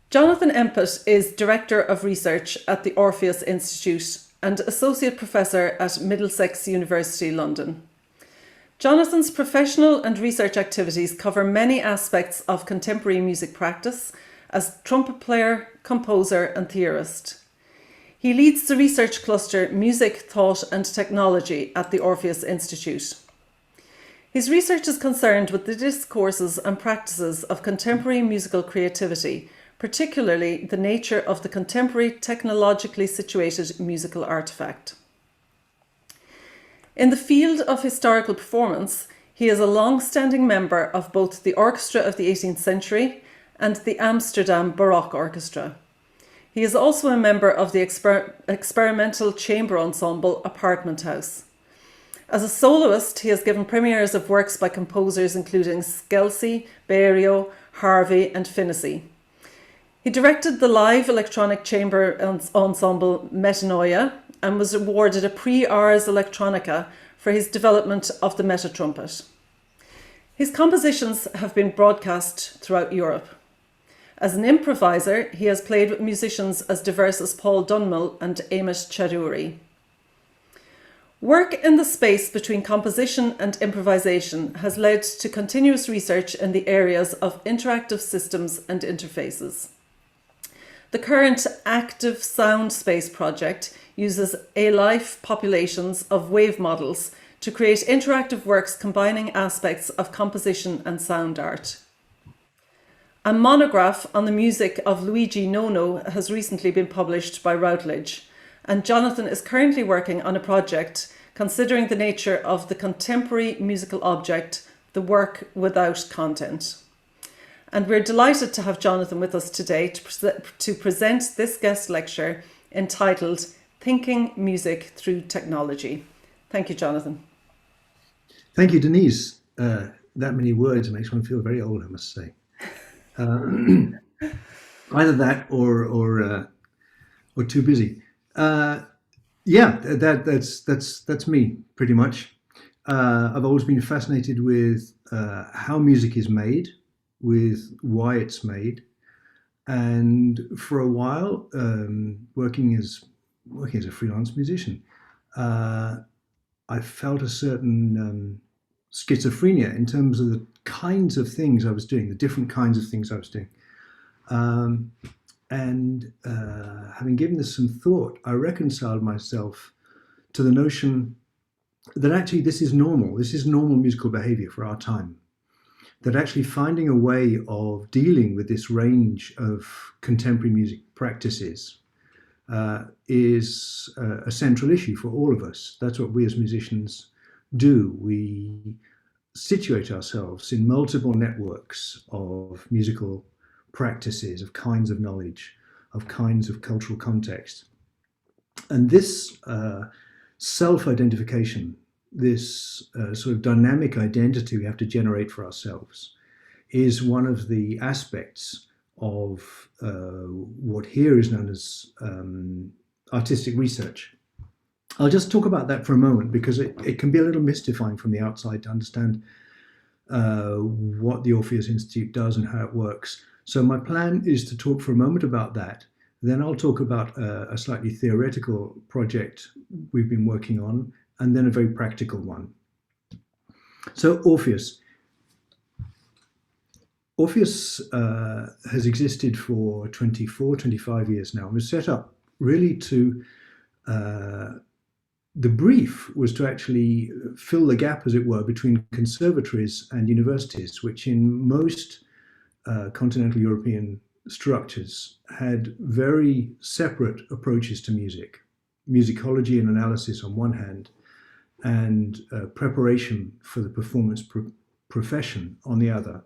Jonathan Impett is Director of Research at the Orpheus Institute and Associate Professor at Middlesex University, London. Jonathan's professional and research activities cover many aspects of contemporary music practice as trumpet player, composer and theorist. He leads the research cluster Music, Thought and Technology at the Orpheus Institute. His research is concerned with the discourses and practices of contemporary musical creativity, particularly the nature of the contemporary technologically situated musical artefact. In the field of historical performance, he is a long-standing member of both the Orchestra of the 18th Century and the Amsterdam Baroque Orchestra. He is also a member of the experimental chamber ensemble Apartment House. As a soloist, he has given premieres of works by composers including Scelsi, Berio, Harvey and Finnessy. He directed the live electronic chamber ensemble Metanoia and was awarded a Prix Ars Electronica for his development of the metatrumpet. His compositions have been broadcast throughout Europe. As an improviser, he has played with musicians as diverse as Paul Dunmill and Amit Chaudhuri. Work in the space between composition and improvisation has led to continuous research in the areas of interactive systems and interfaces. The current Active Sound Space project uses A-life populations of wave models to create interactive works combining aspects of composition and sound art. A monograph on the music of Luigi Nono has recently been published by Routledge, and Jonathan is currently working on a project considering the nature of the contemporary musical object, the work without content. And we're delighted to have Jonathan with us today to present this guest lecture entitled Thinking Music Through Technology. Thank you, Jonathan. Thank you, Denise. That many words makes one feel very old, I must say. Either that or too busy. That's me pretty much. I've always been fascinated with how music is made, with why it's made, and for a while, working as a freelance musician, I felt a certain schizophrenia in terms of the kinds of things I was doing, the different kinds of things I was doing. Having given this some thought, I reconciled myself to the notion that actually this is normal musical behavior for our time. That actually finding a way of dealing with this range of contemporary music practices is a central issue for all of us. That's what we as musicians do. We situate ourselves in multiple networks of musical practices, of kinds of knowledge, of kinds of cultural context. And this self-identification, this sort of dynamic identity we have to generate for ourselves is one of the aspects of what here is known as artistic research. I'll just talk about that for a moment because it can be a little mystifying from the outside to understand what the Orpheus Institute does and how it works. So my plan is to talk for a moment about that. Then I'll talk about a slightly theoretical project we've been working on, and then a very practical one. So Orpheus. Orpheus has existed for 24, 25 years now. It was set up really to, the brief was to actually fill the gap, as it were, between conservatories and universities, which in most continental European structures had very separate approaches to music. Musicology and analysis on one hand, and preparation for the performance profession on the other.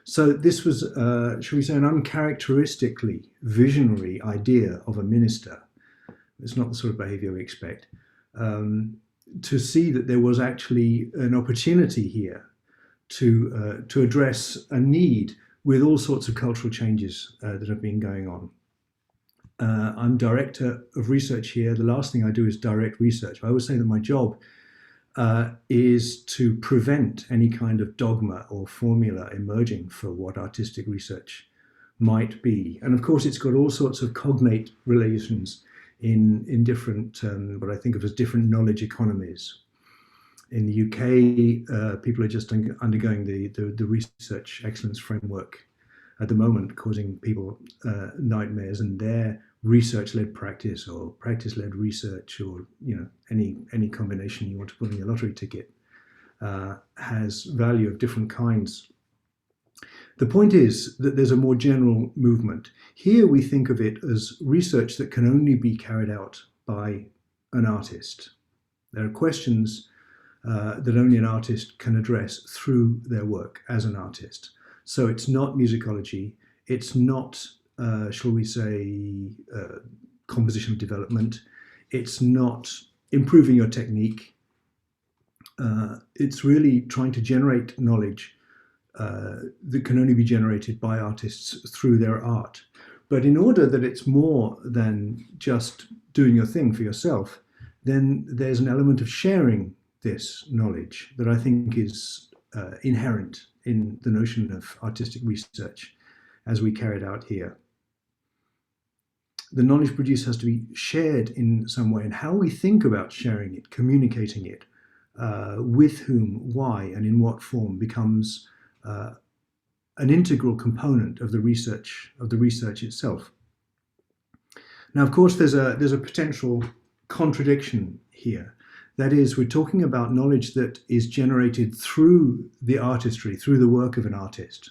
So this was, shall we say, an uncharacteristically visionary idea of a minister. It's not the sort of behavior we expect. To see that there was actually an opportunity here to address a need with all sorts of cultural changes that have been going on. I'm director of research here. The last thing I do is direct research. I always say that my job is to prevent any kind of dogma or formula emerging for what artistic research might be. And of course, it's got all sorts of cognate relations in different, what I think of as different knowledge economies. In the UK, people are just undergoing the research excellence framework at the moment, causing people nightmares, and their research-led practice or practice-led research, or any combination you want to put in your lottery ticket, has value of different kinds. The point is that there's a more general movement. Here we think of it as research that can only be carried out by an artist. There are questions that only an artist can address through their work as an artist. So it's not musicology, it's not, shall we say, compositional development, it's not improving your technique. It's really trying to generate knowledge that can only be generated by artists through their art. But in order that it's more than just doing your thing for yourself, then there's an element of sharing this knowledge that I think is inherent in the notion of artistic research as we carry it out here. The knowledge produced has to be shared in some way, and how we think about sharing it, communicating it, with whom, why, and in what form becomes an integral component of the research itself. Now, of course, there's a potential contradiction here. That is, we're talking about knowledge that is generated through the artistry, through the work of an artist,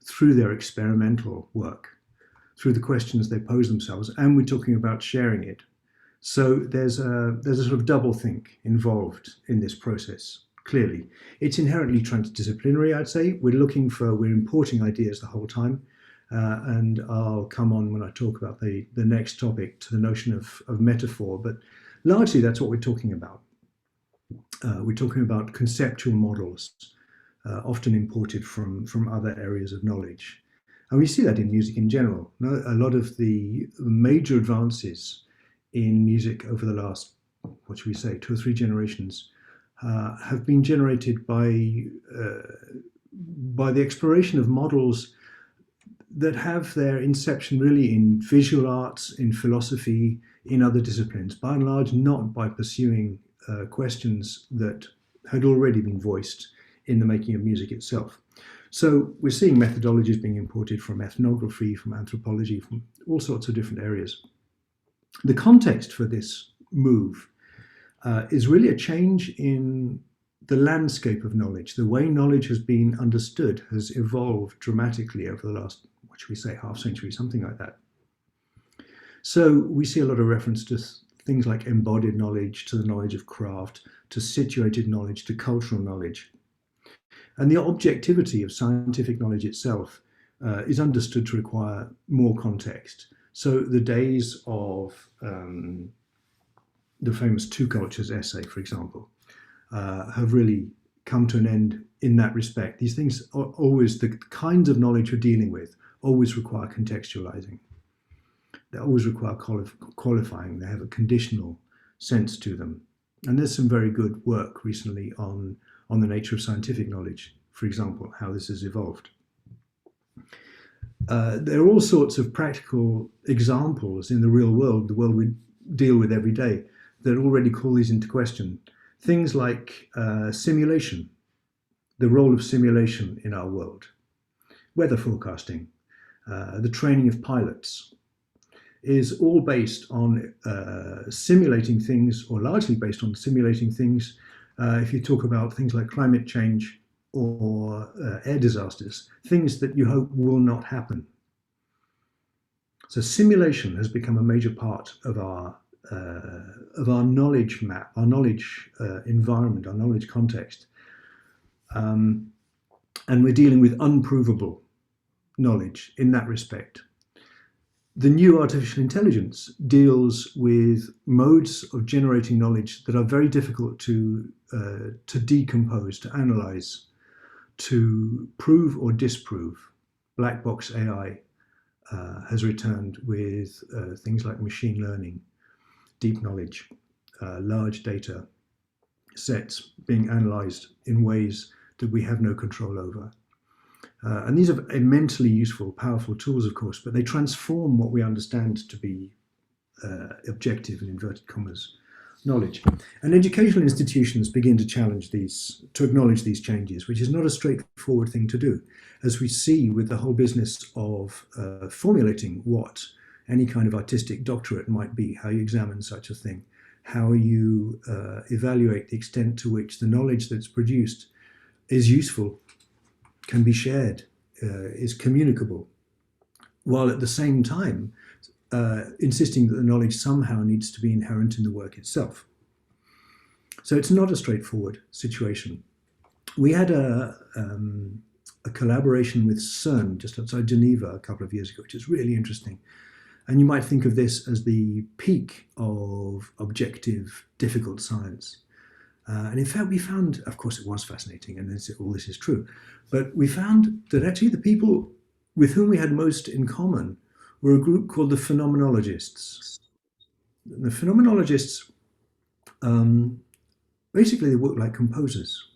through their experimental work, through the questions they pose themselves, and we're talking about sharing it. So there's a sort of doublethink involved in this process. Clearly, it's inherently transdisciplinary, I'd say. We're importing ideas the whole time. And I'll come on when I talk about the next topic to the notion of metaphor, but largely that's what we're talking about. We're talking about conceptual models, often imported from other areas of knowledge. And we see that in music in general. A lot of the major advances in music over the last, 2 or 3 generations, have been generated by the exploration of models that have their inception really in visual arts, in philosophy, in other disciplines, by and large not by pursuing questions that had already been voiced in the making of music itself. So we're seeing methodologies being imported from ethnography, from anthropology, from all sorts of different areas. The context for this move is really a change in the landscape of knowledge. The way knowledge has been understood has evolved dramatically over the last, half century, something like that. So we see a lot of reference to things like embodied knowledge, to the knowledge of craft, to situated knowledge, to cultural knowledge. And the objectivity of scientific knowledge itself is understood to require more context. So the days of the famous Two Cultures essay, for example, have really come to an end in that respect. These things are always, the kinds of knowledge we're dealing with, always require contextualizing. They always require qualifying. They have a conditional sense to them. And there's some very good work recently on the nature of scientific knowledge, for example, how this has evolved. There are all sorts of practical examples in the real world, the world we deal with every day, that already call these into question. Things like simulation, the role of simulation in our world, weather forecasting, the training of pilots, is all based on simulating things, or largely based on simulating things. If you talk about things like climate change or air disasters, things that you hope will not happen. So simulation has become a major part of our knowledge map, our knowledge environment, our knowledge context. And we're dealing with unprovable knowledge in that respect. The new artificial intelligence deals with modes of generating knowledge that are very difficult to decompose, to analyze, to prove or disprove. Black box AI has returned with things like machine learning, deep knowledge, large data sets being analyzed in ways that we have no control over. And these are immensely useful, powerful tools, of course, but they transform what we understand to be objective and inverted commas knowledge. And educational institutions begin to challenge these, to acknowledge these changes, which is not a straightforward thing to do, as we see with the whole business of formulating what any kind of artistic doctorate might be, how you examine such a thing, how you evaluate the extent to which the knowledge that's produced is useful, can be shared, is communicable, while at the same time insisting that the knowledge somehow needs to be inherent in the work itself. So it's not a straightforward situation. We had a collaboration with CERN just outside Geneva a couple of years ago, which is really interesting. And you might think of this as the peak of objective, difficult science. And in fact, we found, of course, it was fascinating, and all this is true, but we found that actually the people with whom we had most in common were a group called the phenomenologists. The phenomenologists, basically, they work like composers.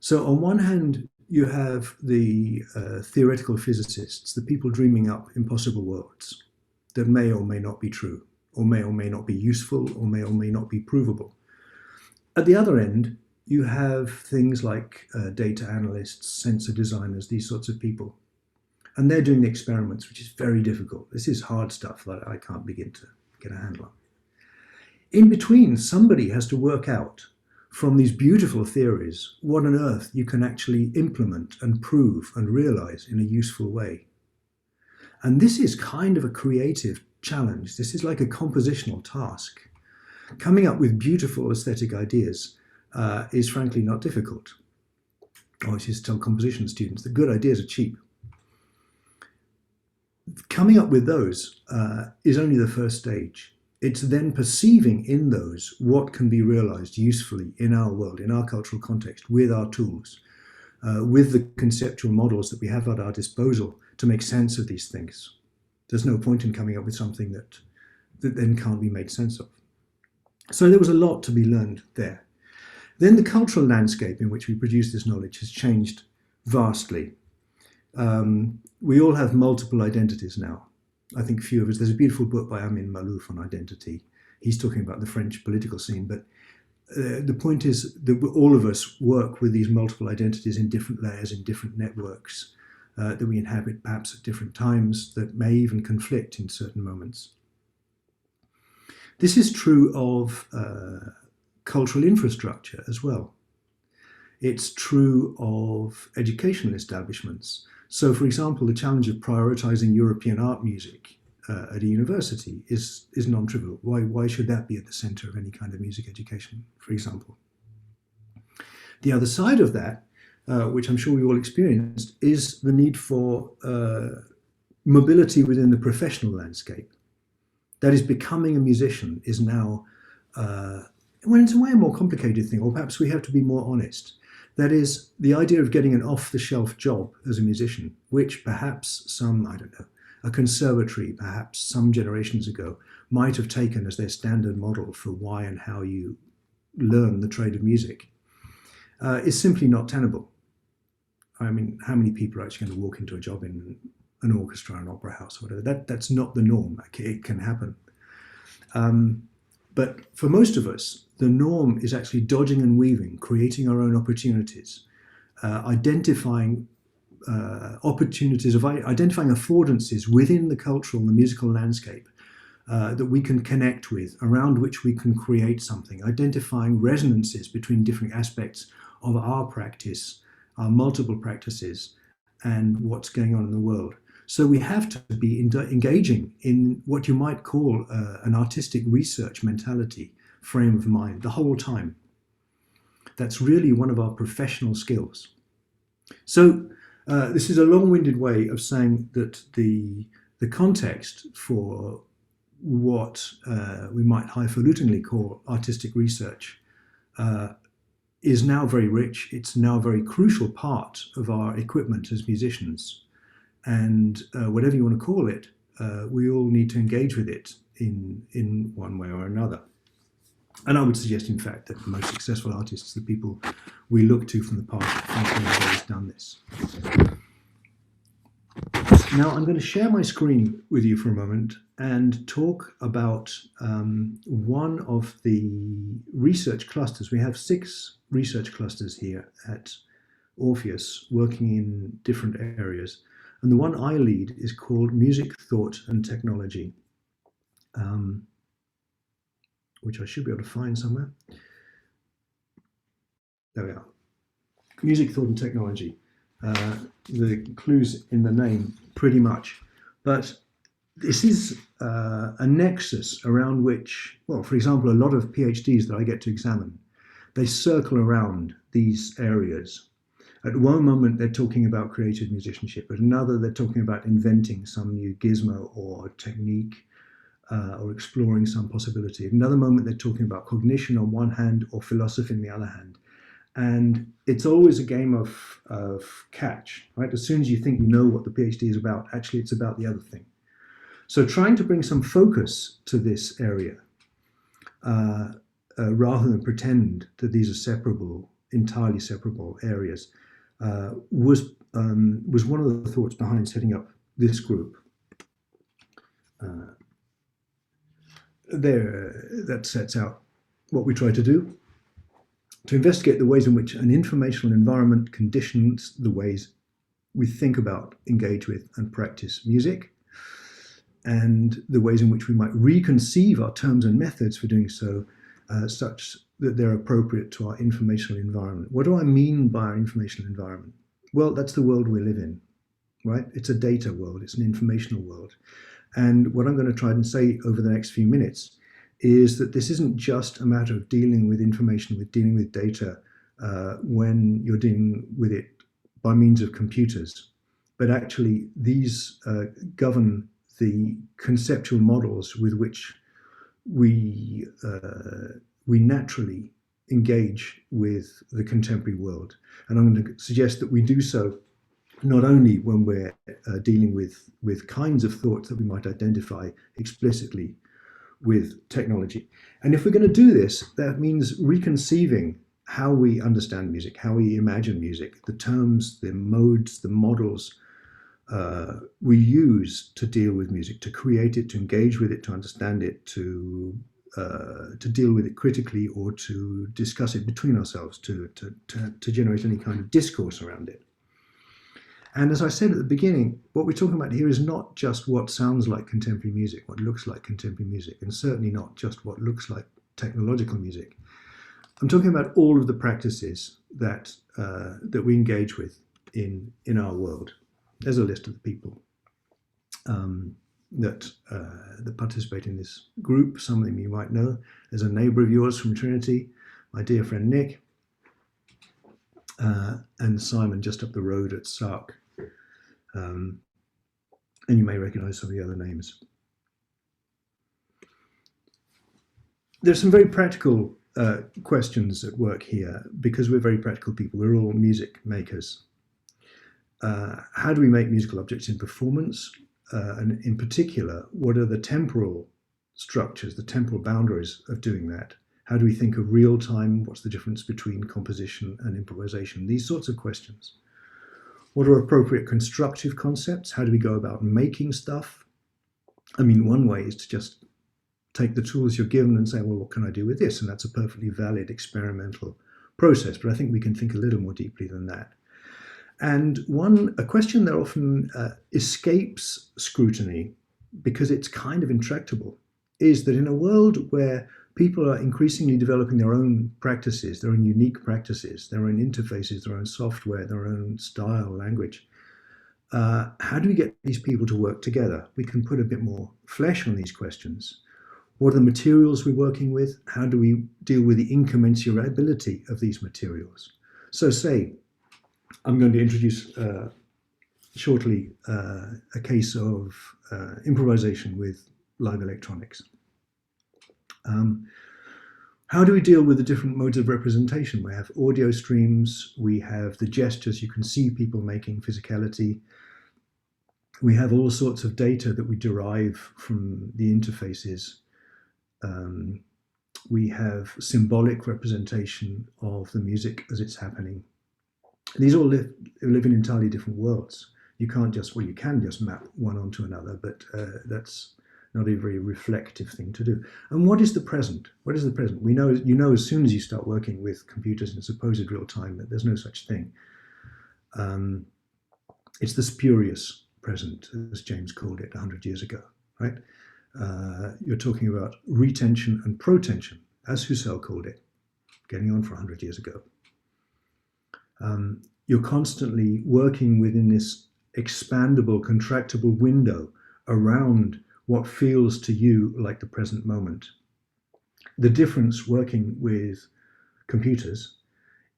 So on one hand, you have the theoretical physicists, the people dreaming up impossible worlds that may or may not be true, or may not be useful, or may not be provable. At the other end, you have things like data analysts, sensor designers, these sorts of people. And they're doing the experiments, which is very difficult. This is hard stuff that I can't begin to get a handle on. In between, somebody has to work out from these beautiful theories what on earth you can actually implement and prove and realize in a useful way. And this is kind of a creative challenge. This is like a compositional task. Coming up with beautiful aesthetic ideas is frankly not difficult. I always used to tell composition students that good ideas are cheap. Coming up with those is only the first stage. It's then perceiving in those what can be realized usefully in our world, in our cultural context, with our tools, with the conceptual models that we have at our disposal to make sense of these things. There's no point in coming up with something that then can't be made sense of. So there was a lot to be learned there. Then the cultural landscape in which we produce this knowledge has changed vastly. We all have multiple identities now. I think few of us, there's a beautiful book by Amin Malouf on identity. He's talking about the French political scene, but the point is that all of us work with these multiple identities in different layers, in different networks that we inhabit perhaps at different times, that may even conflict in certain moments. This is true of cultural infrastructure as well. It's true of educational establishments. So, for example, the challenge of prioritizing European art music at a university is non-trivial. Why should that be at the center of any kind of music education, for example? The other side of that, which I'm sure we all experienced, is the need for mobility within the professional landscape. That is, becoming a musician is now, well, it's a way a more complicated thing, or perhaps we have to be more honest. That is, the idea of getting an off-the-shelf job as a musician, which perhaps some, I don't know, a conservatory, perhaps some generations ago, might have taken as their standard model for why and how you learn the trade of music, is simply not tenable. I mean, how many people are actually going to walk into a job in an orchestra, an opera house, or whatever? That's not the norm. It can happen. But for most of us, the norm is actually dodging and weaving, creating our own opportunities, identifying opportunities, identifying affordances within the cultural and the musical landscape that we can connect with, around which we can create something, identifying resonances between different aspects of our practice, our multiple practices, and what's going on in the world. So we have to be engaging in what you might call an artistic research mentality, frame of mind, the whole time. That's really one of our professional skills. So this is a long-winded way of saying that the context for what we might highfalutinly call artistic research is now very rich. It's now a very crucial part of our equipment as musicians. And whatever you want to call it, we all need to engage with it in one way or another. And I would suggest, in fact, that the most successful artists, the people we look to from the past, have always done this. Now, I'm going to share my screen with you for a moment and talk about one of the research clusters. We have 6 research clusters here at Orpheus working in different areas. And the one I lead is called Music, Thought and Technology, which I should be able to find somewhere. There we are. Music, Thought and Technology. The clues in the name, pretty much. But this is a nexus around which, well, for example, a lot of PhDs that I get to examine, they circle around these areas. At one moment, they're talking about creative musicianship. At another, they're talking about inventing some new gizmo or technique or exploring some possibility. At another moment, they're talking about cognition on one hand or philosophy on the other hand. And it's always a game of catch, right? As soon as you think you know what the PhD is about, actually it's about the other thing. So trying to bring some focus to this area, rather than pretend that these are separable, entirely separable areas, was one of the thoughts behind setting up this group. That sets out what we try to do, to investigate the ways in which an informational environment conditions the ways we think about, engage with, and practice music, and the ways in which we might reconceive our terms and methods for doing so, such that they're appropriate to our informational environment. What do I mean by our informational environment? Well, that's the world we live in, right? It's a data world, it's an informational world. And what I'm going to try and say over the next few minutes is that this isn't just a matter of dealing with information, with dealing with data when you're dealing with it by means of computers, but actually these govern the conceptual models with which we naturally engage with the contemporary world. And I'm going to suggest that we do so not only when we're dealing with kinds of thoughts that we might identify explicitly with technology. And if we're going to do this, that means reconceiving how we understand music, how we imagine music, the terms, the modes, the models we use to deal with music, to create it, to engage with it, to understand it, to deal with it critically, or to discuss it between ourselves, to generate any kind of discourse around it. And as I said at the beginning, what we're talking about here is not just what sounds like contemporary music, what looks like contemporary music, and certainly not just what looks like technological music. I'm talking about all of the practices that we engage with in our world. There's a list of the people that participate in this group. Some of them you might know. There's a neighbour of yours from Trinity, my dear friend Nick, and Simon just up the road at Sark. And you may recognise some of the other names. There's some very practical questions at work here, because we're very practical people. We're all music makers. How do we make musical objects in performance? And in particular, what are the temporal structures, the temporal boundaries of doing that? How do we think of real time? What's the difference between composition and improvisation? These sorts of questions. What are appropriate constructive concepts? How do we go about making stuff? I mean, one way is to just take the tools you're given and say, well, what can I do with this? And that's a perfectly valid experimental process. But I think we can think a little more deeply than that. And a question that often escapes scrutiny, because it's kind of intractable, is that in a world where people are increasingly developing their own practices, their own unique practices, their own interfaces, their own software, their own style, language, how do we get these people to work together? We can put a bit more flesh on these questions. What are the materials we're working with? How do we deal with the incommensurability of these materials? So say, I'm going to introduce shortly a case of improvisation with live electronics. How do we deal with the different modes of representation? We have audio streams, we have the gestures you can see people making, physicality. We have all sorts of data that we derive from the interfaces We have symbolic representation of the music as it's happening. These all live in entirely different worlds. You can't just, well, you can just map one onto another, but that's not a very reflective thing to do. And what is the present? What is the present? We know, you know, as soon as you start working with computers in supposed real time, that there's no such thing. It's the spurious present, as James called it 100 years ago, right? You're talking about retention and protension, as Husserl called it, getting on for 100 years ago. You're constantly working within this expandable, contractible window around what feels to you like the present moment. The difference working with computers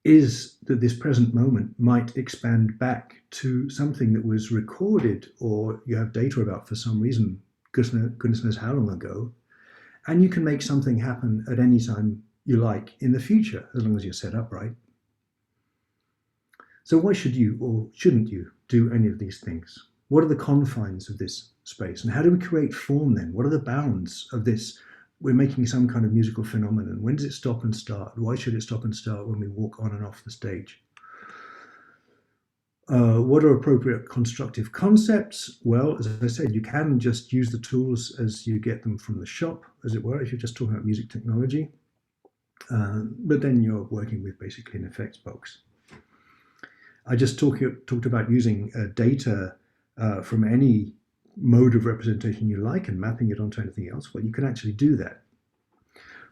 is that this present moment might expand back to something that was recorded or you have data about for some reason, goodness knows how long ago, and you can make something happen at any time you like in the future, as long as you're set up right. So why should you or shouldn't you do any of these things? What are the confines of this space? And how do we create form then? What are the bounds of this? We're making some kind of musical phenomenon. When does it stop and start? Why should it stop and start when we walk on and off the stage? What are appropriate constructive concepts? Well, as I said, you can just use the tools as you get them from the shop, as it were, if you're just talking about music technology. But then you're working with basically an effects box. I just talked about using data from any mode of representation you like and mapping it onto anything else. Well, you can actually do that.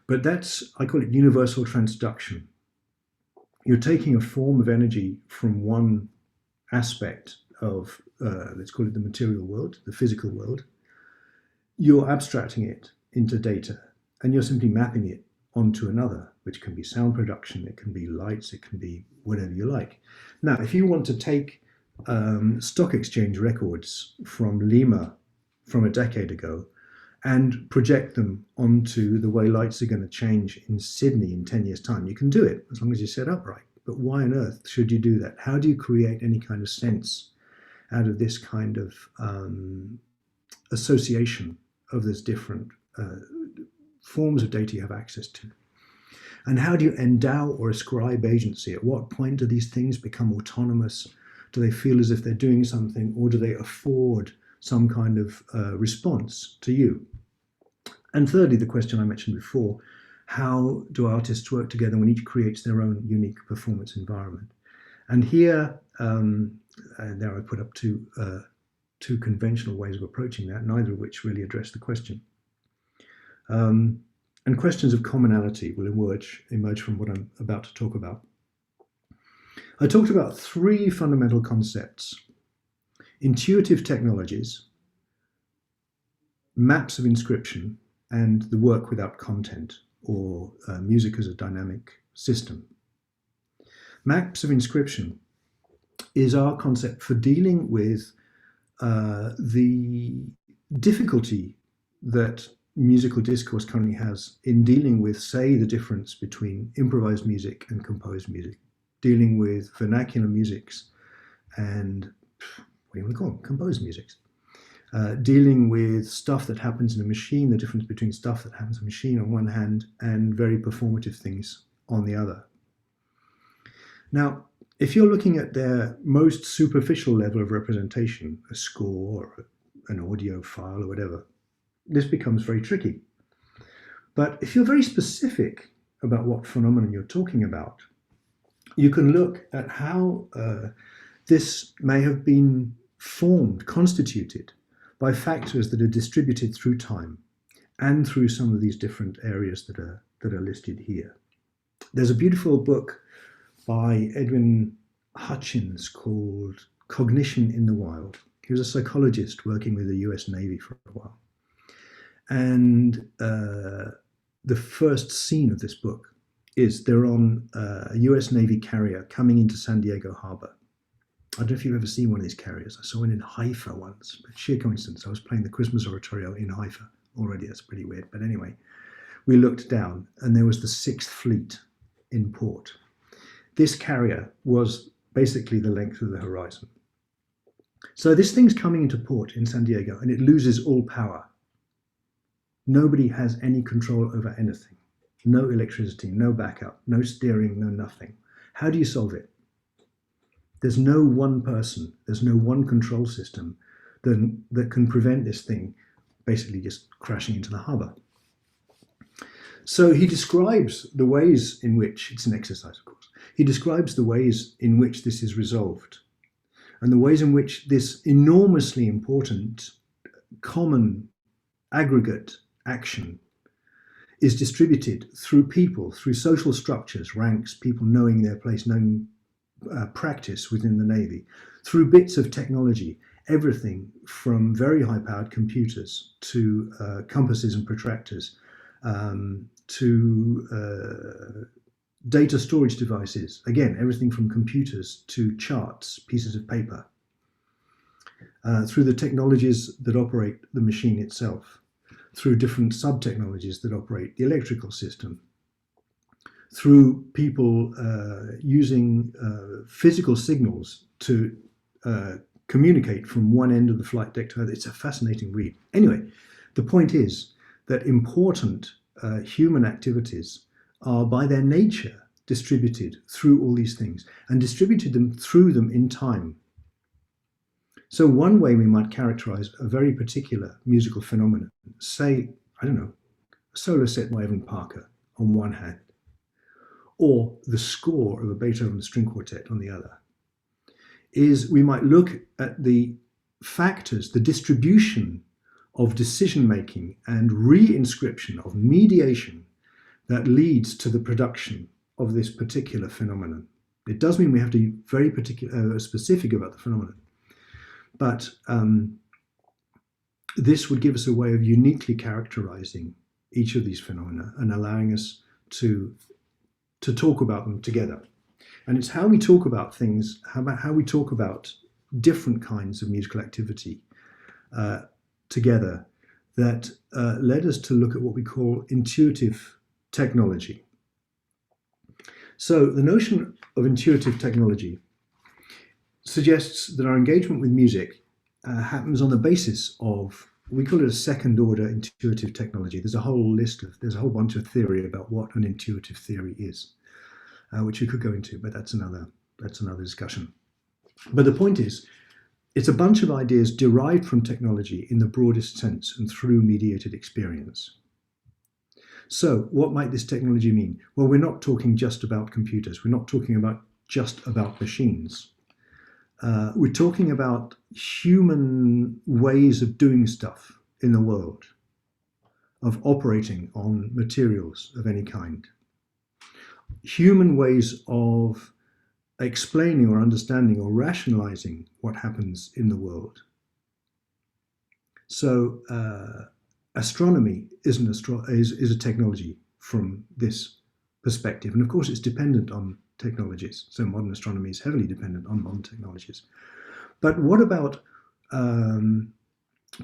But that's, I call it universal transduction. You're taking a form of energy from one aspect of, let's call it the material world, the physical world. You're abstracting it into data and you're simply mapping it onto another, which can be sound production, it can be lights, it can be whatever you like. Now, if you want to take stock exchange records from Lima from a decade ago and project them onto the way lights are going to change in Sydney in 10 years' time, you can do it as long as you're set up right. But why on earth should you do that? How do you create any kind of sense out of this kind of association of those different forms of data you have access to? And how do you endow or ascribe agency? At what point do these things become autonomous? Do they feel as if they're doing something, or do they afford some kind of response to you? And thirdly, the question I mentioned before, how do artists work together when each creates their own unique performance environment? And here, there I put up two conventional ways of approaching that, neither of which really address the question. And questions of commonality will emerge from what I'm about to talk about. I talked about three fundamental concepts: intuitive technologies, maps of inscription, and the work without content, or music as a dynamic system. Maps of inscription is our concept for dealing with the difficulty that musical discourse currently has in dealing with, say, the difference between improvised music and composed music, dealing with vernacular musics and, what do you want to call them, composed musics, dealing with stuff that happens in a machine, the difference between stuff that happens in a machine on one hand and very performative things on the other. Now, if you're looking at their most superficial level of representation, a score or an audio file or whatever, this becomes very tricky. But if you're very specific about what phenomenon you're talking about, you can look at how this may have been formed, constituted by factors that are distributed through time and through some of these different areas that are listed here. There's a beautiful book by Edwin Hutchins called Cognition in the Wild. He was a psychologist working with the US Navy for a while. And the first scene of this book is they're on a US Navy carrier coming into San Diego Harbor. I don't know if you've ever seen one of these carriers. I saw one in Haifa once, but sheer coincidence. I was playing the Christmas Oratorio in Haifa already. That's pretty weird. But anyway, we looked down and there was the 6th Fleet in port. This carrier was basically the length of the horizon. So this thing's coming into port in San Diego and it loses all power. Nobody has any control over anything. no electricity, no backup, no steering, no nothing. How do you solve it? There's no one person, there's no one control system that can prevent this thing basically just crashing into the harbour. So he describes the ways in which, it's an exercise of course, he describes the ways in which this is resolved and the ways in which this enormously important common aggregate action is distributed through people, through social structures, ranks, people knowing their place, knowing practice within the Navy, through bits of technology, everything from very high-powered computers to compasses and protractors, to data storage devices. Again, everything from computers to charts, pieces of paper, through the technologies that operate the machine itself, through different sub-technologies that operate the electrical system, through people using physical signals to communicate from one end of the flight deck to the other. It's a fascinating read. Anyway, the point is that important human activities are by their nature distributed through all these things and distributed through them in time. So one way we might characterize a very particular musical phenomenon, say, I don't know, a solo set by Evan Parker on one hand, or the score of a Beethoven string quartet on the other, is we might look at the factors, the distribution of decision-making and re-inscription of mediation that leads to the production of this particular phenomenon. It does mean we have to be very particular, specific about the phenomenon, but this would give us a way of uniquely characterizing each of these phenomena and allowing us to talk about them together. And it's how we talk about things, how we talk about different kinds of musical activity together that led us to look at what we call intuitive technology. So the notion of intuitive technology suggests that our engagement with music happens on the basis of, we call it a second order intuitive technology. There's a whole bunch of theory about what an intuitive theory is, which we could go into, but that's another discussion. But the point is, it's a bunch of ideas derived from technology in the broadest sense and through mediated experience. So what might this technology mean? Well, we're not talking just about computers. We're not talking about just about machines. We're talking about human ways of doing stuff in the world, of operating on materials of any kind. Human ways of explaining or understanding or rationalizing what happens in the world. So astronomy is a technology from this perspective. And of course, it's dependent on technologies. So modern astronomy is heavily dependent on modern technologies. But what about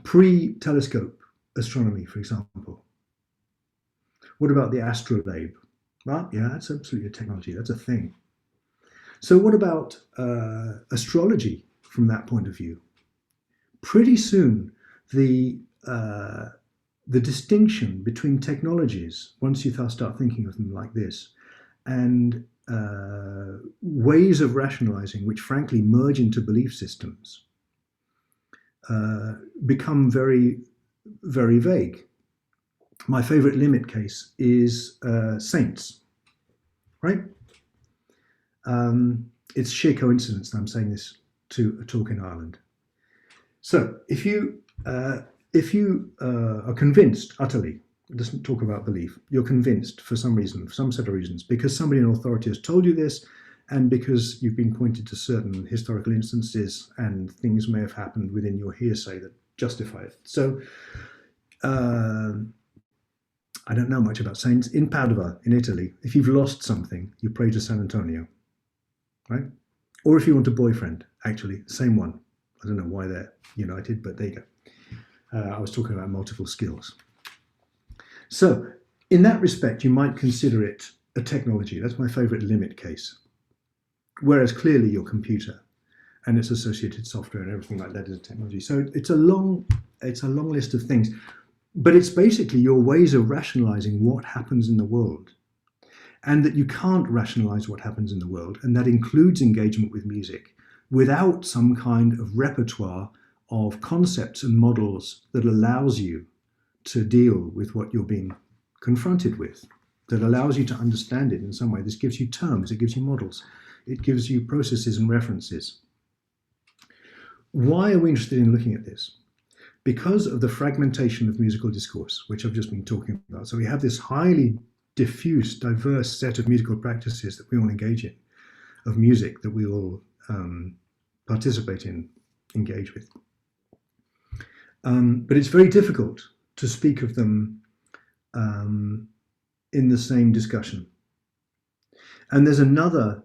pre-telescope astronomy, for example? What about the astrolabe? Well, yeah, that's absolutely a technology. That's a thing. So what about astrology from that point of view? Pretty soon, the distinction between technologies, once you start thinking of them like this, and ways of rationalizing, which frankly merge into belief systems, become very, very vague. My favorite limit case is saints, right? It's sheer coincidence that I'm saying this to a talk in Ireland. So if you are convinced utterly, it doesn't talk about belief, you're convinced for some reason, for some set of reasons, because somebody in authority has told you this, and because you've been pointed to certain historical instances and things may have happened within your hearsay that justify it. So I don't know much about saints. In Padua, in Italy, if you've lost something, you pray to San Antonio, right? Or if you want a boyfriend, actually, same one. I don't know why they're united, but there you go. I was talking about multiple skills. So in that respect, you might consider it a technology. That's my favorite limit case. Whereas clearly your computer and its associated software and everything like that is a technology. So it's a long list of things. But it's basically your ways of rationalizing what happens in the world, and that you can't rationalize what happens in the world, and that includes engagement with music, without some kind of repertoire of concepts and models that allows you to deal with what you're being confronted with, that allows you to understand it in some way. This gives you terms, it gives you models, it gives you processes and references. Why are we interested in looking at this? Because of the fragmentation of musical discourse, which I've just been talking about. So we have this highly diffuse, diverse set of musical practices that we all engage in, of music that we all participate in, engage with. But it's very difficult to speak of them in the same discussion. And there's another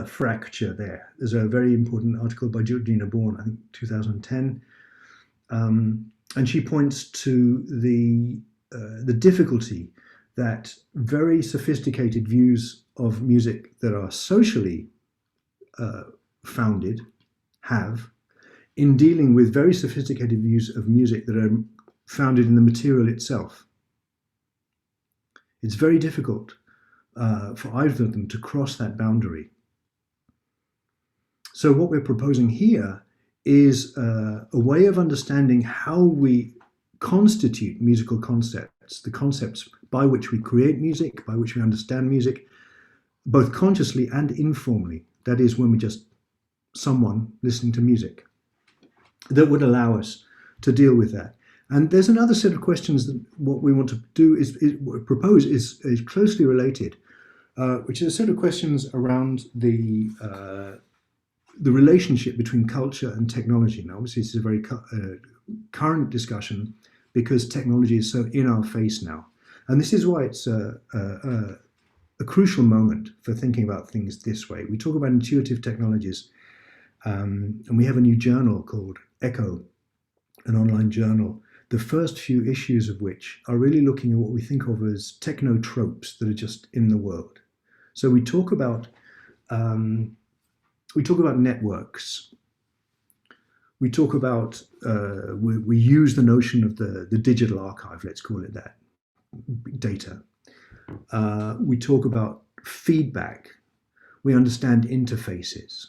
fracture there. There's a very important article by Georgina Bourne, I think 2010, and she points to the difficulty that very sophisticated views of music that are socially founded have in dealing with very sophisticated views of music that are founded in the material itself. It's very difficult for either of them to cross that boundary. So what we're proposing here is a way of understanding how we constitute musical concepts, the concepts by which we create music, by which we understand music, both consciously and informally. That is, when we're just someone listening to music, that would allow us to deal with that. And there's another set of questions that what we want to do is propose is closely related, which is a set of questions around the relationship between culture and technology. Now, obviously, this is a very current discussion because technology is so in our face now. And this is why it's a crucial moment for thinking about things this way. We talk about intuitive technologies, and we have a new journal called Echo, an online journal, the first few issues of which are really looking at what we think of as technotropes that are just in the world. So we talk about networks. We talk about we use the notion of the digital archive, let's call it that, data. We talk about feedback. We understand interfaces.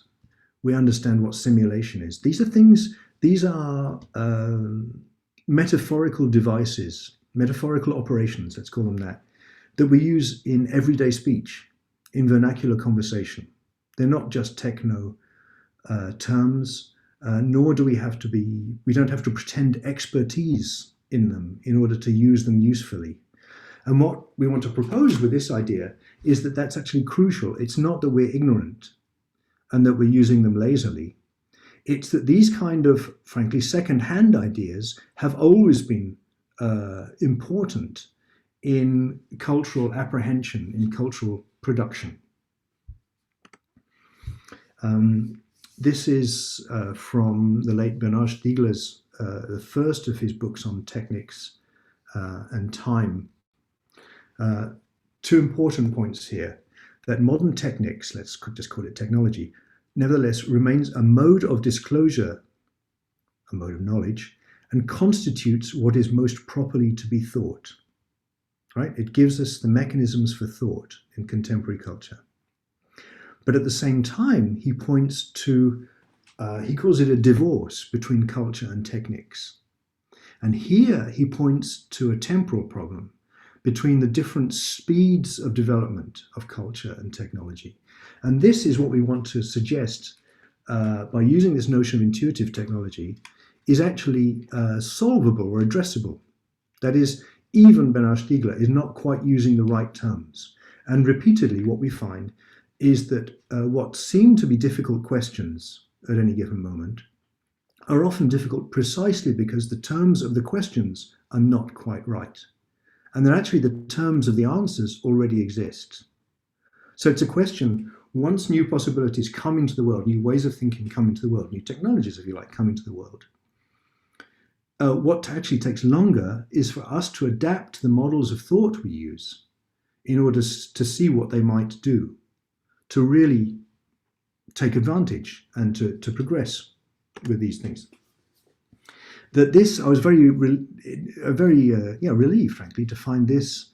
We understand what simulation is. These are metaphorical devices, metaphorical operations, let's call them that we use in everyday speech, in vernacular conversation. They're not just techno terms, nor do we don't have to pretend expertise in them in order to use them usefully. And what we want to propose with this idea is that that's actually crucial. It's not that we're ignorant and that we're using them lazily. It's that these kind of, frankly, second-hand ideas have always been important in cultural apprehension, in cultural production. This is from the late Bernard Stiegler's, the first of his books on techniques and time. Two important points here, that modern techniques, let's just call it technology, nevertheless remains a mode of disclosure, a mode of knowledge, and constitutes what is most properly to be thought. Right? It gives us the mechanisms for thought in contemporary culture. But at the same time, he points to, he calls it a divorce between culture and techniques. And here he points to a temporal problem between the different speeds of development of culture and technology. And this is what we want to suggest by using this notion of intuitive technology is actually solvable or addressable. That is, even Bernard Stiegler is not quite using the right terms. And repeatedly what we find is that what seem to be difficult questions at any given moment are often difficult precisely because the terms of the questions are not quite right. And that actually the terms of the answers already exist. So it's a question, once new possibilities come into the world, new ways of thinking come into the world, new technologies, if you like, come into the world, what actually takes longer is for us to adapt the models of thought we use in order to see what they might do, to really take advantage and to progress with these things. that this, I was very relieved, frankly, to find this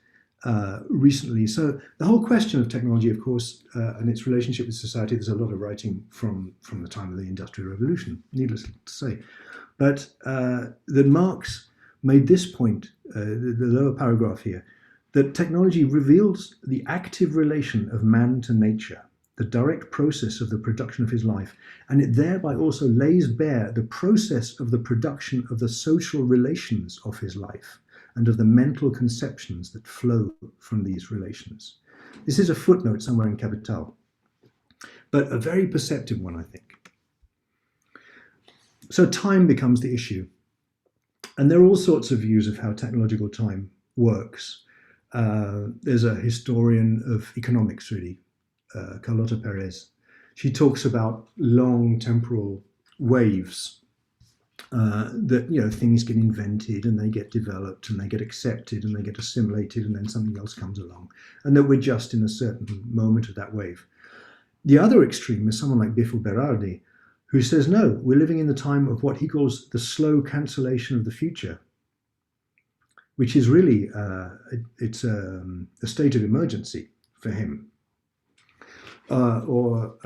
recently. So the whole question of technology, of course, and its relationship with society, there's a lot of writing from the time of the Industrial Revolution, needless to say. But that Marx made this point, the lower paragraph here, that technology reveals the active relation of man to nature, the direct process of the production of his life, and it thereby also lays bare the process of the production of the social relations of his life and of the mental conceptions that flow from these relations. This is a footnote somewhere in Capital, but a very perceptive one, I think. So time becomes the issue. And there are all sorts of views of how technological time works. There's a historian of economics, really, Carlota Perez. She talks about long temporal waves that, you know, things get invented and they get developed and they get accepted and they get assimilated and then something else comes along, and that we're just in a certain moment of that wave. The other extreme is someone like Bifo Berardi, who says, no, we're living in the time of what he calls the slow cancellation of the future, which is really, it's a state of emergency for him. Or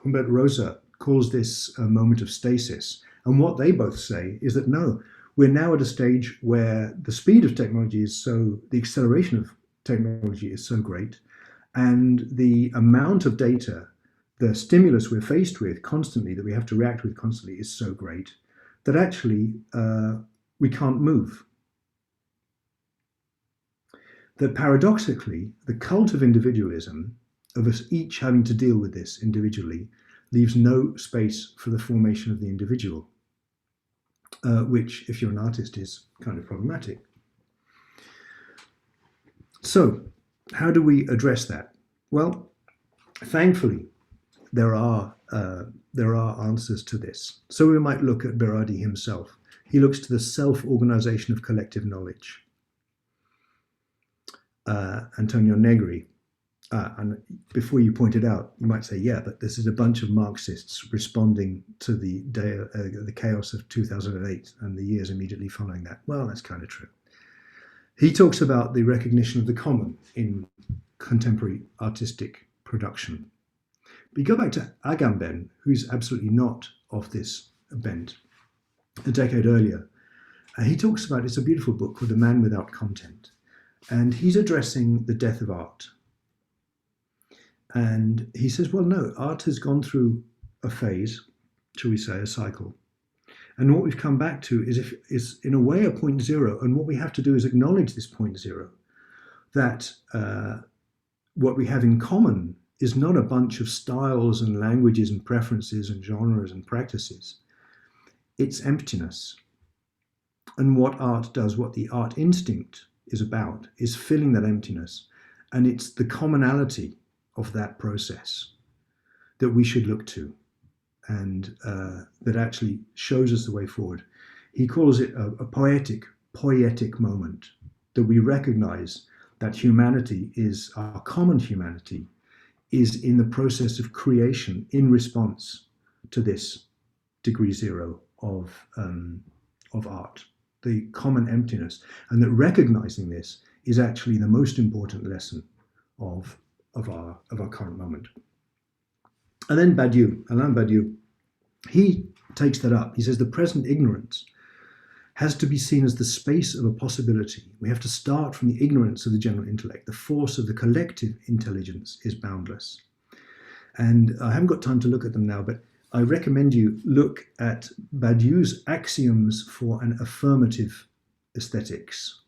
Humbert Rosa calls this a moment of stasis. And what they both say is that, no, we're now at a stage where the speed of technology is so, the acceleration of technology is so great, and the amount of data, the stimulus we're faced with constantly, that we have to react with constantly, is so great that actually we can't move. That paradoxically, the cult of individualism, of us each having to deal with this individually, leaves no space for the formation of the individual, which, if you're an artist, is kind of problematic. So, how do we address that? Well, thankfully, there are answers to this. So we might look at Berardi himself. He looks to the self-organization of collective knowledge. Antonio Negri, and before you point it out, you might say, yeah, but this is a bunch of Marxists responding to the chaos of 2008 and the years immediately following that. Well, that's kind of true. He talks about the recognition of the common in contemporary artistic production. But you go back to Agamben, who's absolutely not of this bent, a decade earlier, and he talks about, it's a beautiful book called The Man Without Content, and he's addressing the death of art. And he says, well, no, art has gone through a phase, shall we say, a cycle. And what we've come back to is in a way a point zero. And what we have to do is acknowledge this point zero, that what we have in common is not a bunch of styles and languages and preferences and genres and practices. It's emptiness. And what art does, what the art instinct is about, is filling that emptiness. And it's the commonality of that process that we should look to, and that actually shows us the way forward. He calls it a poetic moment, that we recognize that humanity is, our common humanity, is in the process of creation in response to this degree zero of art, the common emptiness, and that recognizing this is actually the most important lesson of our current moment. And then Alain Badiou, he takes that up. He says the present ignorance has to be seen as the space of a possibility. We have to start from the ignorance of the general intellect. The force of the collective intelligence is boundless. And I haven't got time to look at them now, but I recommend you look at Badiou's axioms for an affirmative aesthetics.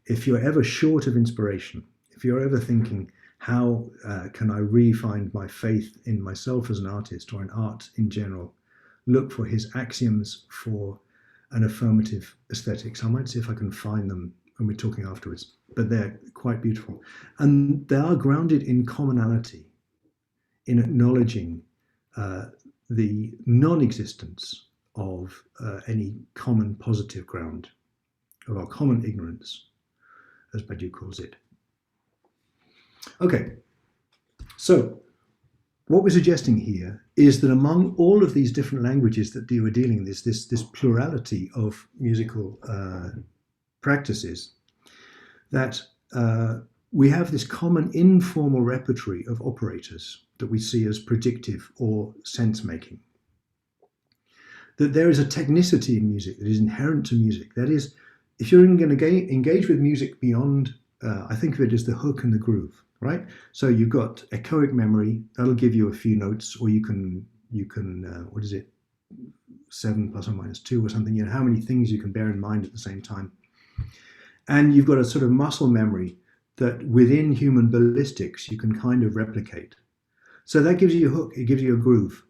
If you're ever short of inspiration, if you're ever thinking, how can I re-find my faith in myself as an artist or in art in general, look for his axioms for an affirmative aesthetics. I might see if I can find them when we're talking afterwards, but they're quite beautiful. And they are grounded in commonality, in acknowledging the non-existence of any common positive ground, of our common ignorance, as Badiou calls it. Okay, so what we're suggesting here is that among all of these different languages that you were dealing in, this plurality of musical practices, that we have this common informal repertory of operators that we see as predictive or sense-making. That there is a technicity in music that is inherent to music. That is, if you're going to engage with music beyond, I think of it as the hook and the groove, right? So you've got echoic memory, that'll give you a few notes, or you can what is it, 7 plus or minus 2 or something, you know, how many things you can bear in mind at the same time. And you've got a sort of muscle memory that within human ballistics you can kind of replicate. So that gives you a hook, it gives you a groove.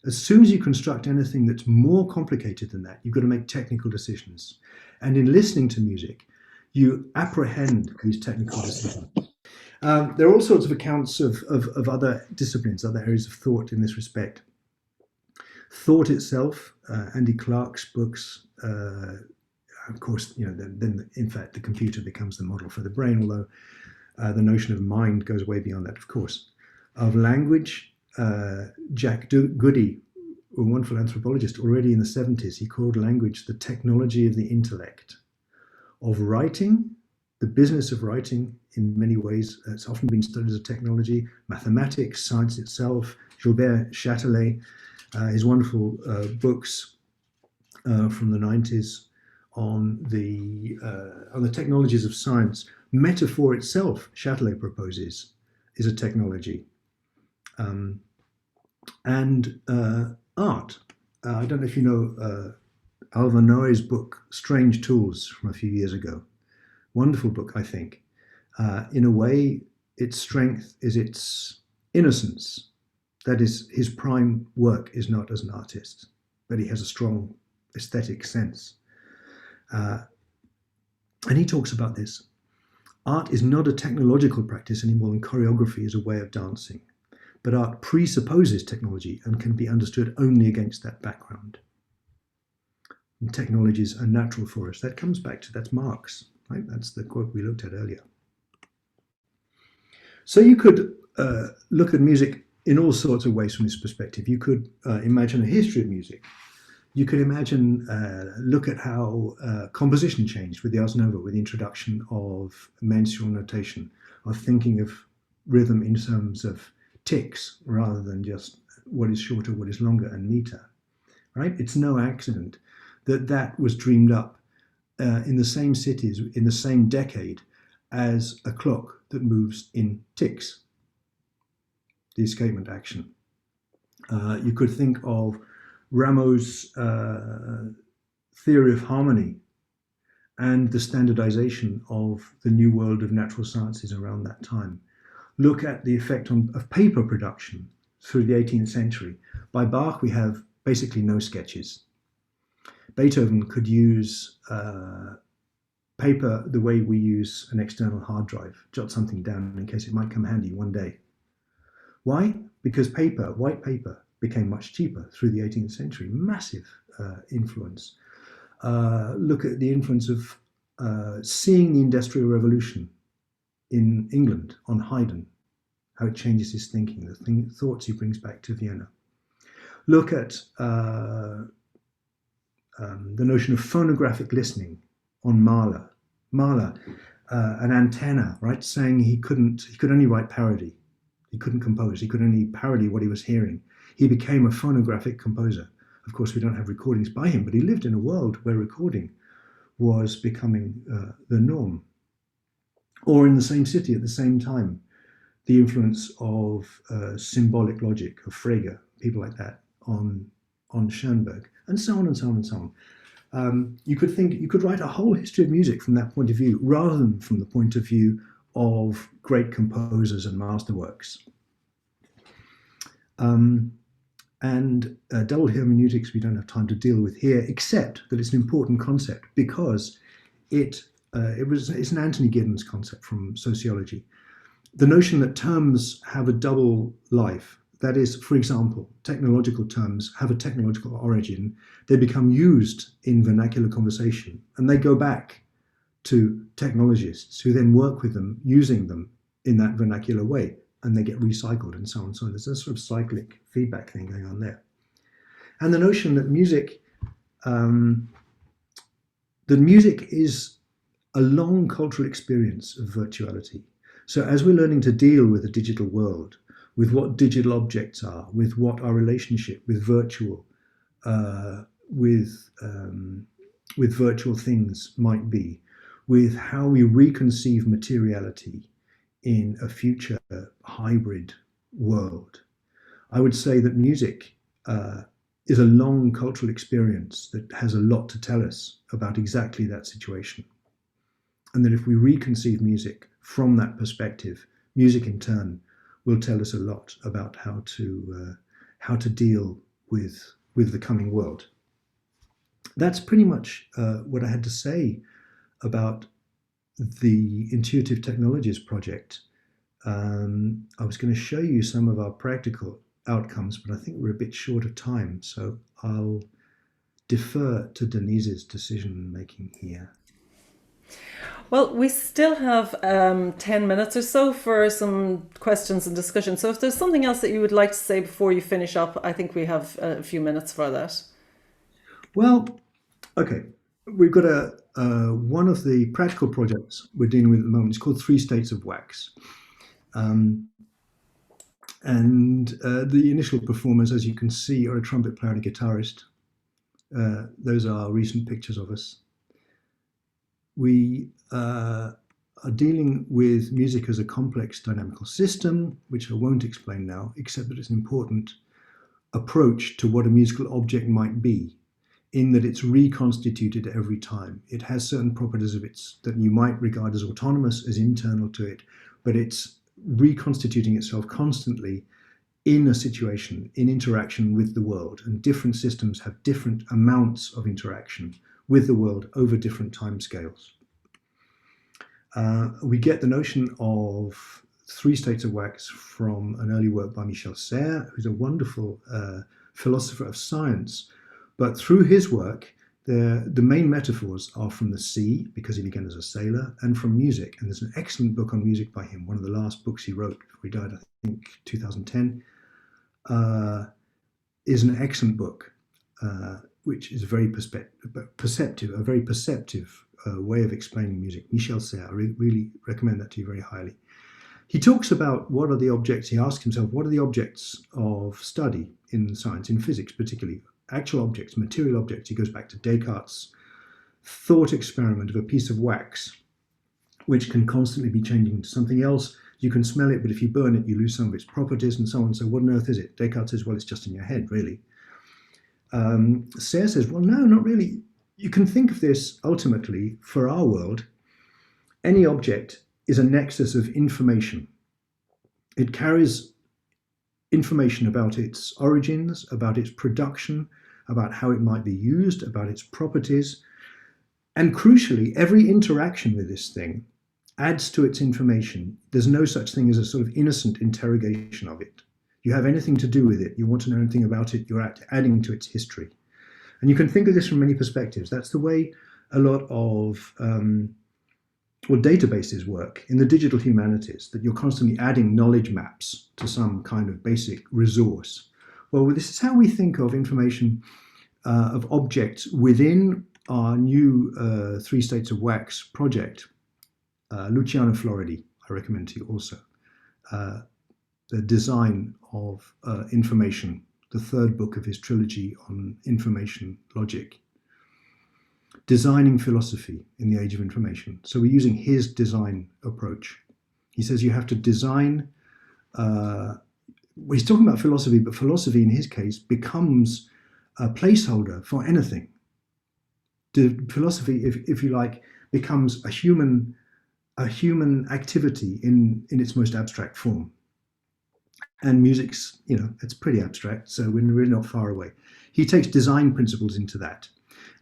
As soon as you construct anything that's more complicated than that, you've got to make technical decisions. And in listening to music, you apprehend these technical decisions. There are all sorts of accounts of other disciplines, other areas of thought in this respect. Thought itself, Andy Clark's books, of course, you know, then in fact the computer becomes the model for the brain, although the notion of mind goes way beyond that, of course. Of language, Jack Goody, a wonderful anthropologist, already in the 70s, he called language the technology of the intellect. Of writing, the business of writing, in many ways, it's often been studied as a technology. Mathematics, science itself, Gilbert Châtelet, his wonderful books from the 90s on the technologies of science. Metaphor itself, Châtelet proposes, is a technology. And art. I don't know if you know Alva Noé's book, Strange Tools, from a few years ago. Wonderful book, I think. In a way, its strength is its innocence. That is, his prime work is not as an artist, but he has a strong aesthetic sense. And he talks about this. Art is not a technological practice any more than choreography is a way of dancing. But art presupposes technology and can be understood only against that background. And technologies are natural for us. That comes back to, that's Marx, right? That's the quote we looked at earlier. So you could look at music in all sorts of ways from this perspective. You could imagine a history of music. You could imagine, look at how composition changed with the Ars Nova, with the introduction of mensural notation, of thinking of rhythm in terms of ticks rather than just what is shorter, what is longer, and meter, right? It's no accident that that was dreamed up in the same cities, in the same decade as a clock that moves in ticks, the escapement action. You could think of Rameau's theory of harmony and the standardization of the new world of natural sciences around that time. Look at the effect of paper production through the 18th century. By Bach, we have basically no sketches. Beethoven could use paper the way we use an external hard drive, jot something down in case it might come handy one day. Why? Because paper, white paper, became much cheaper through the 18th century. Massive influence. Look at the influence of seeing the Industrial Revolution in England on Haydn, how it changes his thinking, the thoughts he brings back to Vienna. Look at the notion of phonographic listening on Mahler. Mahler, an antenna, right, saying he could only write parody. He couldn't compose. He could only parody what he was hearing. He became a phonographic composer. Of course, we don't have recordings by him, but he lived in a world where recording was becoming the norm. Or in the same city at the same time, the influence of symbolic logic, of Frege, people like that, on Schoenberg, and so on and so on and so on. You could write a whole history of music from that point of view, rather than from the point of view of great composers and masterworks. Double hermeneutics we don't have time to deal with here, except that it's an important concept because it's an Anthony Giddens concept from sociology. The notion that terms have a double life, that is, for example, technological terms have a technological origin, they become used in vernacular conversation, and they go back to technologists who then work with them using them in that vernacular way. and they get recycled and so on. So there's a sort of cyclic feedback thing going on there. And the notion that music is a long cultural experience of virtuality. So as we're learning to deal with the digital world, with what digital objects are, with what our relationship with virtual, with virtual things might be, with how we reconceive materiality in a future hybrid world, I would say that music is a long cultural experience that has a lot to tell us about exactly that situation. And that if we reconceive music from that perspective, music in turn will tell us a lot about how to deal with the coming world. That's pretty much what I had to say about the Intuitive Technologies project. I was going to show you some of our practical outcomes, but I think we're a bit short of time, so I'll defer to Denise's decision making here. Well, we still have 10 minutes or so for some questions and discussion. So if there's something else that you would like to say before you finish up, I think we have a few minutes for that. Well, okay. We've got one of the practical projects we're dealing with at the moment. It's called 3 States of Wax. The initial performers, as you can see, are a trumpet player and a guitarist. Those are recent pictures of us. We are dealing with music as a complex dynamical system, which I won't explain now, except that it's an important approach to what a musical object might be, in that it's reconstituted every time. It has certain properties of its that you might regard as autonomous, as internal to it, but it's reconstituting itself constantly in a situation, in interaction with the world. And different systems have different amounts of interaction with the world over different timescales. We get the notion of 3 states of wax from an early work by Michel Serres, who's a wonderful philosopher of science. But through his work, the main metaphors are from the sea, because he began as a sailor, and from music. And there's an excellent book on music by him, one of the last books he wrote before he died, I think 2010, is an excellent book, which is very perceptive, a very perceptive way of explaining music. Michel Serres, I really recommend that to you very highly. He talks about what are the objects, he asks himself, what are the objects of study in science, in physics particularly? Actual objects, material objects. He goes back to Descartes' thought experiment of a piece of wax, which can constantly be changing into something else. You can smell it, but if you burn it, you lose some of its properties and so on. So what on earth is it? Descartes says, well, it's just in your head, really. Serres says, well, no, not really. You can think of this ultimately for our world. Any object is a nexus of information. It carries information about its origins, about its production, about how it might be used, about its properties. And crucially, every interaction with this thing adds to its information. There's no such thing as a sort of innocent interrogation of it. You have anything to do with it, you want to know anything about it, you're adding to its history. And you can think of this from many perspectives. That's the way a lot of databases work in the digital humanities, that you're constantly adding knowledge maps to some kind of basic resource. Well, this is how we think of information, of objects within our new 3 States of Wax project. Luciano Floridi, I recommend to you also. The Design of Information, the 3rd book of his trilogy on information logic. Designing philosophy in the age of information. So we're using his design approach. He says you have to design, he's talking about philosophy, but philosophy in his case becomes a placeholder for anything. The philosophy, if you like, becomes a human activity in its most abstract form. And music's, it's pretty abstract, so we're really not far away. He takes design principles into that.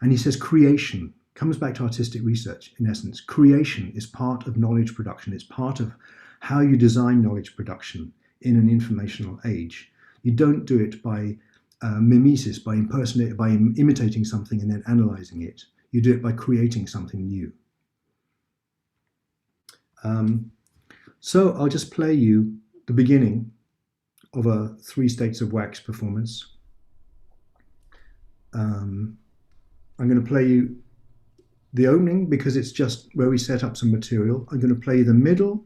And he says creation comes back to artistic research, in essence. Creation is part of knowledge production. It's part of how you design knowledge production in an informational age. You don't do it by mimesis, by imitating something and then analyzing it. You do it by creating something new. So I'll just play you the beginning of a 3 states of wax performance. I'm going to play you the opening because it's just where we set up some material. I'm going to play the middle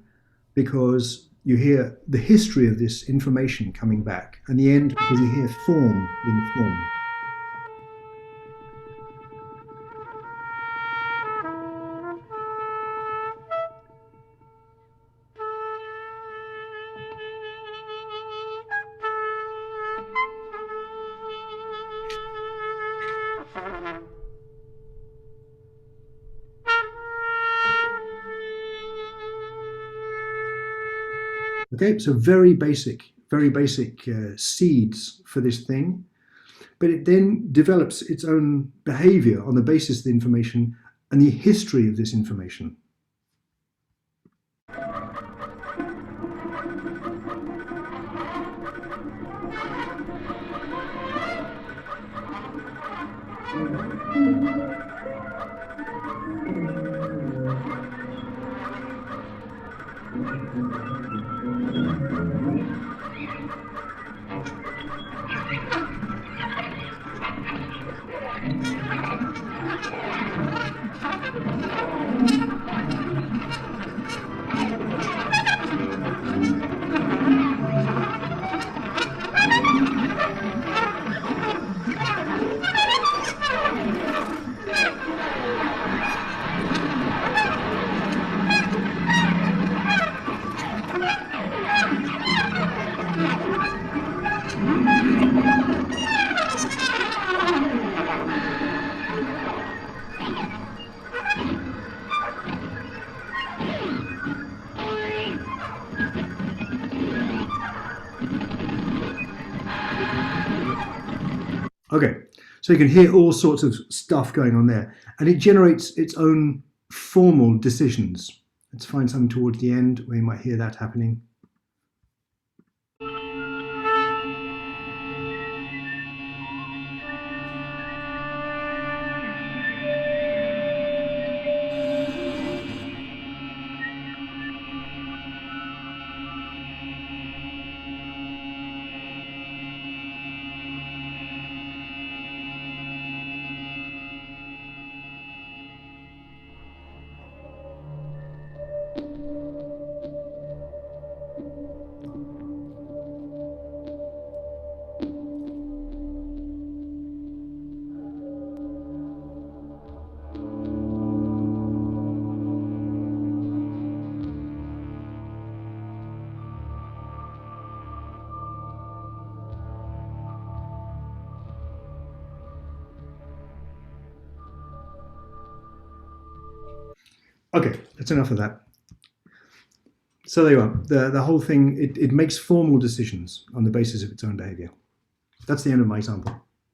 because you hear the history of this information coming back, and the end because you hear form in form. Okay, so very basic seeds for this thing, but it then develops its own behavior on the basis of the information and the history of this information. Okay, so you can hear all sorts of stuff going on there, and it generates its own formal decisions. Let's find something towards the end where you might hear that happening. Okay, that's enough of that. So there you are. The whole thing, it makes formal decisions on the basis of its own behavior. That's the end of my example.